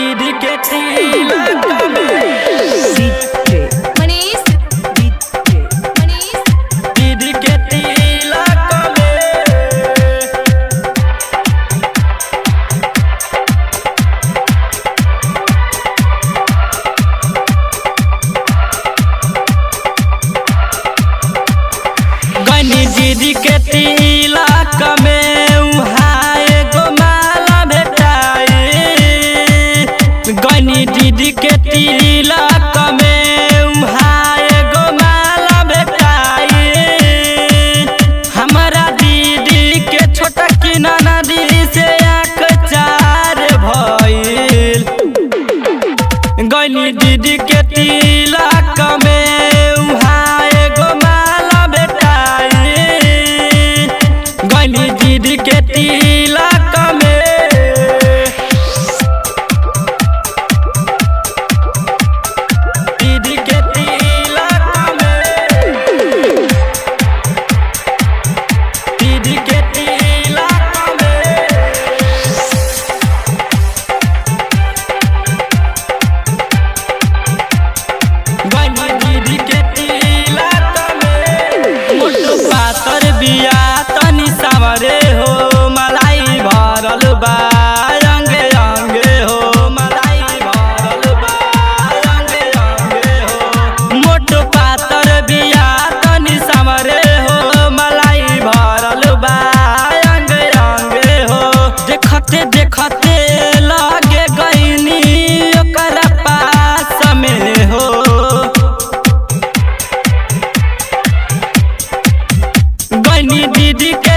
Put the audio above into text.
दीदी के तिलक में दीदी के तिलक में गनी दीदी के तिलक में उहाँ एगो माला भेटाई। गनी दीदी के तिलक में उहाँ एगो माला भेटाई। हमारा दीदी के छोटा की ननदी से आँख चार भइल। गनी दीदी के तिलक में उहाँ एगो माला भेटाई। गनी दीदी के तिलक में दीदी के तिलक में दीदी के तिलक में गनी दीदी के तिलक में मोटो पातर बिया तनी सावरे हो मलाई भरल बा अंगे अंगे हो मलाई भरल बा अंगे अंगे हो। मोटो पातर बिया तनी सावरे हो मलाई भरल बा अंगे अंगे हो। देखते देखते लगे गईनी ओकरा पास में हो। गनी दीदी के